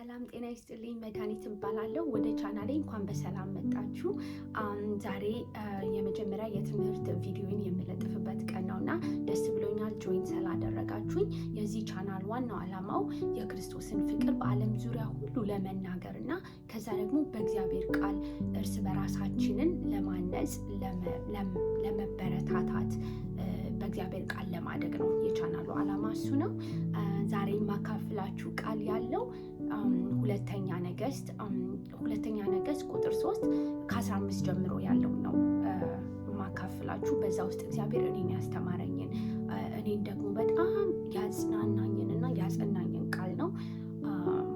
ሰላም ጤና ይስጥልኝ። መድኃኒት እባላለሁ። ወደ ቻናሌ እንኳን በሰላም መጣችሁ። ዛሬ የመጀመሪያ የትምህርት ቪዲዮን የምለጥፍበት ቀን ነውና ደስ ብሎኛል ጆይን ስላደረጋችሁኝ። የዚህ ቻናል ዋናው ዓላማው የክርስቶስን ፍቅር በዓለም ዙሪያ ሁሉ ለመናገር እና ከዛ ደግሞ በእግዚአብሔር ቃል እርስ በራሳችንን ለማነጽ ለመበረታታት በእግዚአብሔር ቃል ለማደግ ነው። የቻናሉ ዓላማ እሱ ነው። ዛሬ የማካፍላችሁ ቃል ያለው ሁለተኛ ነገሥት ቁጥር 3 ከ15 ጀምሮ ያለው ነው የማካፍላችሁ። በዛ ውስጥ እግዚአብሔር እኔን ያስተማረኝን እኔን ደግሞ በጣም ያጽናናኝንና ያጸናኝን ቃል ነው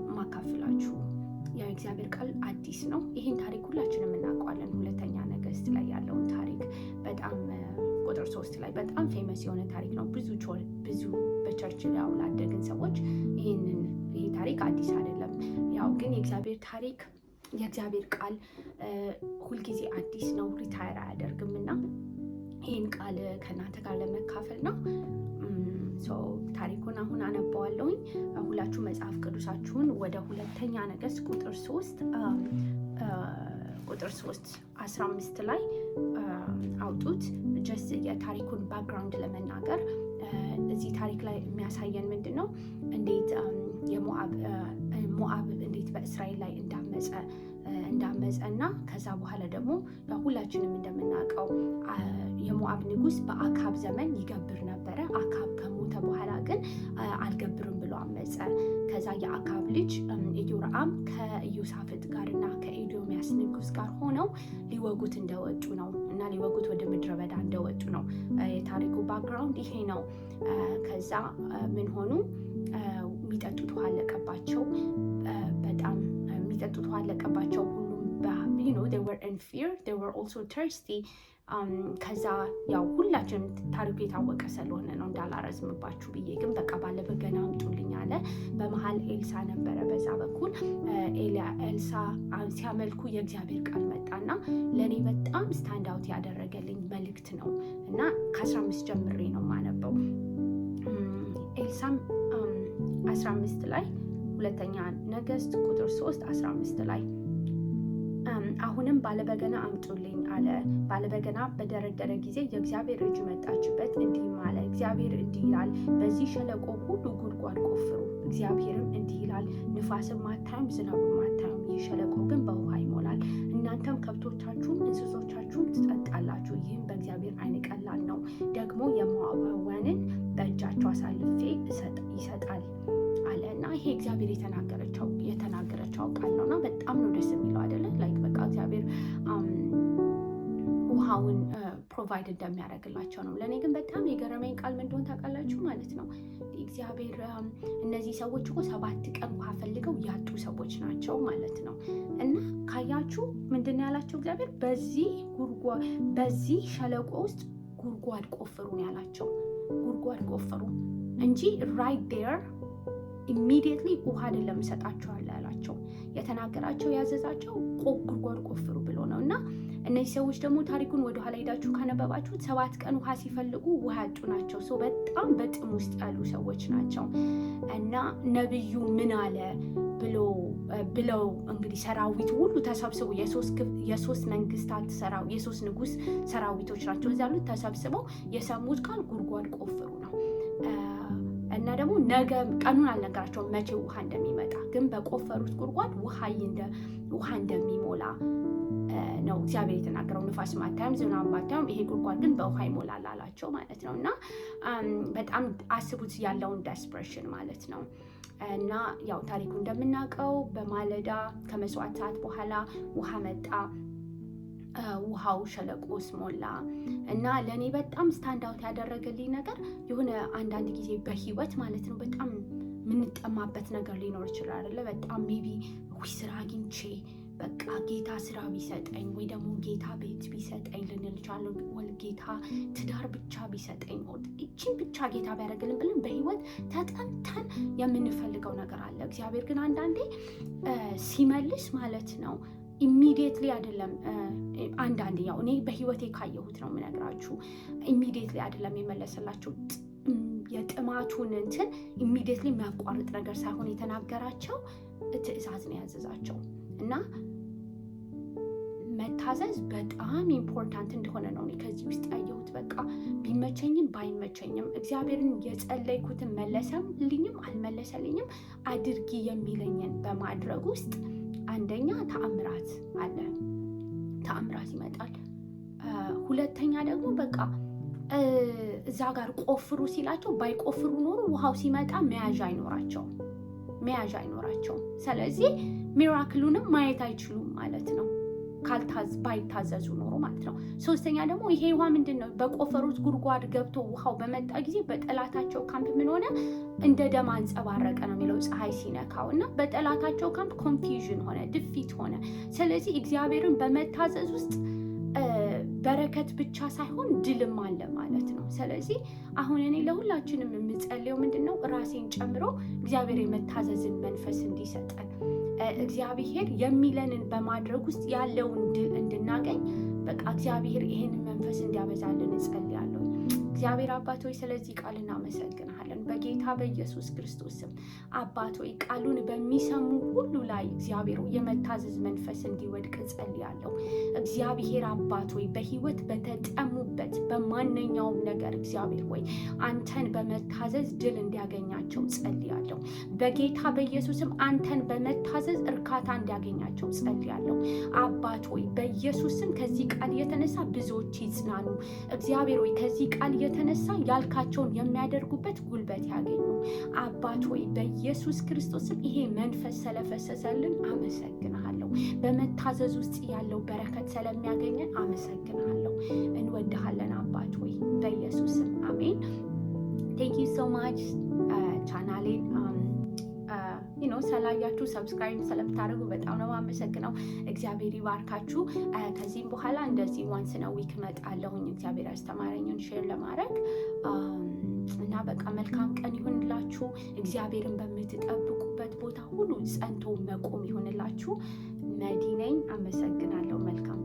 የማካፍላችሁ። ያው እግዚአብሔር ቃል አዲስ ነው። ይህን ታሪክ ሁላችንም እናውቀዋለን። ሁለተኛ ነገሥት ላይ ያለውን ታሪክ በጣም ቁጥር 3 ላይ በጣም ፌመስ የሆነ ታሪክ ነው። ብዙ በቸርች ላይ ላደግን ሰዎች ይህ ታሪክ አዲስ አይደለም። ያው ግን የእግዚአብሔር ታሪክ የእግዚአብሔር ቃል ሁልጊዜ አዲስ ነው፣ ሪታየር አያደርግም እና ይህን ቃል ከእናንተ ጋር ለመካፈል ነው። ታሪኩን አሁን አነባዋለሁኝ። ሁላችሁ መጽሐፍ ቅዱሳችሁን ወደ ሁለተኛ ነገሥት ቁጥር 3:15 ላይ አውጡት። ጀስት የታሪኩን ባክግራውንድ ለመናገር እዚህ ታሪክ ላይ የሚያሳየን ምንድን ነው? እንዴት ሞዓብ እንዴት በእስራኤል ላይ እንዳመፀ እና ከዛ በኋላ ደግሞ ሁላችንም እንደምናውቀው የሞዓብ ንጉሥ በአካብ ዘመን ይገብር ነበረ። አካብ ከሞተ በኋላ ግን አልገብርም ብሎ አመፀ። ከዛ የአካብ ልጅ ኢዮራም ከኢዮሳፍጥ ጋር እና ከኤዶምያስ ንጉሥ ጋር ሆነው ሊወጉት እንደወጡ ነው እና ሊወጉት ወደ ምድረ በዳ እንደወጡ ነው የታሪኩ ባክግራውንድ ይሄ ነው። ከዛ ምን ሆኑ? የሚጠጡት ውሃ አለቀባቸው። በጣም የሚጠጡት ውሃ አለቀባቸው። ሁሉም they were in fear, they were also thirsty. ከዛ ያው ሁላችንም ታሪኩ የታወቀ ስለሆነ ነው እንዳላረዝምባችሁ ብዬ ግን በቃ ባለ በገና አምጡልኝ አለ። በመሀል ኤልሳ ነበረ። በዛ በኩል ኤልሳ ሲያመልኩ የእግዚአብሔር ቃል መጣና ለእኔ በጣም ስታንድ አውት ያደረገልኝ መልእክት ነው እና ከ15 ጀምሬ ነው የማነበው። ኤልሳም 15 ላይ ሁለተኛ ነገሥት ቁጥር 3:15 ላይ አሁንም ባለበገና አምጡልኝ አለ። ባለበገና በደረደረ ጊዜ የእግዚአብሔር እጅ መጣችበት፣ እንዲህም አለ። እግዚአብሔር እንዲህ ይላል፣ በዚህ ሸለቆ ሁሉ ጉድጓድ ቆፍሩ። እግዚአብሔርም እንዲህ ይላል፣ ንፋስም አታዩም፣ ዝናብም አታዩም፣ ይህ ሸለቆ ግን በውሃ ይሞላል። እናንተም ከብቶቻችሁም እንስሶቻችሁም ትጠጣላችሁ። ይህም በእግዚአብሔር ዓይን ቀላል ነው። ደግሞ የሞዓባውያንን በእጃቸው አሳልፌ ይሰጣል አለ እና ይሄ እግዚአብሔር የተናገረቸው ቃል ነውና በጣም ነው ደስ የሚለው አይደለ? ላይክ በቃ እግዚአብሔር ውሃውን ፕሮቫይድ እንደሚያደርግላቸው ነው። ለእኔ ግን በጣም የገረመኝ ቃል ምን እንደሆነ ታውቃላችሁ ማለት ነው? እግዚአብሔር እነዚህ ሰዎች እኮ 7 ቀን ውሃ ፈልገው ያጡ ሰዎች ናቸው ማለት ነው። እና ካያችሁ ምንድን ነው ያላቸው እግዚአብሔር? በዚህ ሸለቆ ውስጥ ጉድጓድ ቆፍሩ ነው ያላቸው። ጉድጓድ ቆፍሩ እንጂ ራይት ዴር ኢሚዲየትሊ ውሃ አይደለም እሰጣቸዋለሁ ያላቸው። የተናገራቸው ያዘዛቸው ጉድጓድ ቆፍሩ ብሎ ነው። እና እነዚህ ሰዎች ደግሞ ታሪኩን ወደኋላ ሄዳችሁ ካነበባችሁት 7 ቀን ውሃ ሲፈልጉ ውሃ ያጡ ናቸው። በጣም በጥም ውስጥ ያሉ ሰዎች ናቸው። እና ነብዩ ምን አለ ብለው እንግዲህ ሰራዊቱ ሁሉ ተሰብስበው የሶስት ንጉስ ሰራዊቶች ናቸው እዚያ ያሉት ተሰብስበው የሰሙት ቃል ጉድጓድ ቆፍሩ ነው። እና ደግሞ ነገ ቀኑን አልነገራቸውም መቼ ውሃ እንደሚመጣ፣ ግን በቆፈሩት ጉድጓድ ውሃ እንደሚሞላ ነው እግዚአብሔር የተናገረው። ንፋስ ማታየም ዝናብ ማታየም፣ ይሄ ጉድጓድ ግን በውሃ ይሞላል አላቸው ማለት ነው። እና በጣም አስቡት ያለውን ዴስፕሬሽን ማለት ነው። እና ያው ታሪኩ እንደምናውቀው በማለዳ ከመስዋዕት ሰዓት በኋላ ውሃ መጣ። ውሃው ሸለቆስ ሞላ። እና ለእኔ በጣም ስታንድ አውት ያደረገልኝ ነገር የሆነ አንዳንድ ጊዜ በህይወት ማለት ነው በጣም የምንጠማበት ነገር ሊኖር ይችላል አይደለ? በጣም ሜቢ ስራ አግኝቼ በቃ ጌታ ስራ ቢሰጠኝ ወይ ደግሞ ጌታ ቤት ቢሰጠኝ ልንል እንችላለን። ወይ ጌታ ትዳር ብቻ ቢሰጠኝ እቺን ብቻ ጌታ ቢያደርግልን ብለን በህይወት ተጠምተን የምንፈልገው ነገር አለ። እግዚአብሔር ግን አንዳንዴ ሲመልስ ማለት ነው ኢሚዲየትሊ አይደለም። አንዳንዴ ያው እኔ በህይወቴ ካየሁት ነው የምነግራችሁ። ኢሚዲየትሊ አይደለም የመለሰላችሁ። የጥማቱን እንትን ኢሚዲየትሊ የሚያቋርጥ ነገር ሳይሆን የተናገራቸው ትእዛዝ ነው ያዘዛቸው። እና መታዘዝ በጣም ኢምፖርታንት እንደሆነ ነው ከዚህ ውስጥ ያየሁት። በቃ ቢመቸኝም ባይመቸኝም እግዚአብሔርን የጸለይኩትን መለሰልኝም አልመለሰልኝም አድርጊ የሚለኝን በማድረግ ውስጥ አንደኛ ተአምራት አለ፣ ተአምራት ይመጣል። ሁለተኛ ደግሞ በቃ እዛ ጋር ቆፍሩ ሲላቸው ባይቆፍሩ ኖሮ ውሃው ሲመጣ መያዣ አይኖራቸውም። ስለዚህ ሚራክሉንም ማየት አይችሉም ማለት ነው ባይታዘዙ ኖሮ ማለት ነው። ሶስተኛ ደግሞ ይሄ ውሃ ምንድን ነው? በቆፈሩት ጉድጓድ ገብቶ ውሃው በመጣ ጊዜ በጠላታቸው ካምፕ ምን ሆነ? እንደ ደም አንጸባረቀ ነው የሚለው ፀሐይ ሲነካው። እና በጠላታቸው ካምፕ ኮንፊውዥን ሆነ፣ ድፊት ሆነ። ስለዚህ እግዚአብሔርን በመታዘዝ ውስጥ በረከት ብቻ ሳይሆን ድልም አለ ማለት ነው። ስለዚህ አሁን እኔ ለሁላችንም የምጸልየው ምንድን ነው? ራሴን ጨምሮ እግዚአብሔር የመታዘዝን መንፈስ እንዲሰጠን፣ እግዚአብሔር የሚለንን በማድረግ ውስጥ ያለውን ድል እንድናገኝ በቃ እግዚአብሔር ይሄንን መንፈስ እንዲያበዛልን እጸልያለሁ። እግዚአብሔር አባት ሆይ ስለዚህ ቃል እናመሰግናለን በጌታ በኢየሱስ ክርስቶስ ስም። አባት ሆይ ቃሉን በሚሰሙ ሁሉ ላይ እግዚአብሔር የመታዘዝ መንፈስ እንዲወድቅ እጸልያለሁ። እግዚአብሔር አባት ሆይ በህይወት በተጠሙበት በማንኛውም ነገር እግዚአብሔር ሆይ አንተን በመታዘዝ ድል እንዲያገኛቸው ጸልያለሁ። በጌታ በኢየሱስ ስም አንተን በመታዘዝ እርካታ እንዲያገኛቸው ጸልያለሁ። አባት ሆይ በኢየሱስ ስም ከዚህ ቃል የተነሳ ብዙዎች ይጽናኑ። እግዚአብሔር ሆይ ከዚህ ቃል የተነሳ ያልካቸውን የሚያደርጉበት ጉልበት ያገኙ። አባት ሆይ በኢየሱስ ክርስቶስ ይሄ መንፈስ ስለፈሰሰልን አመሰግናለሁ። በመታዘዝ ውስጥ ያለው በረከት ስለሚያገኘን አመሰግናለሁ። እንወድሃለን አባት ሆይ በኢየሱስ አሜን። ቴንክ ዩ ሶ ማች ቻናሌን ስላያችሁ ሰብስክራይብ ስለምታደርጉ በጣም ነው የማመሰግነው። እግዚአብሔር ይባርካችሁ። ከዚህም በኋላ እንደዚህ ዋንስ ነው ዊክ እመጣለሁኝ እግዚአብሔር ያስተማረኝን ሼር ለማድረግ እና በቃ መልካም ቀን ይሁንላችሁ። እግዚአብሔርን በምትጠብቁበት ቦታ ሁሉ ጸንቶ መቆም ይሁንላችሁ። መዲ ነኝ። አመሰግናለሁ። መልካም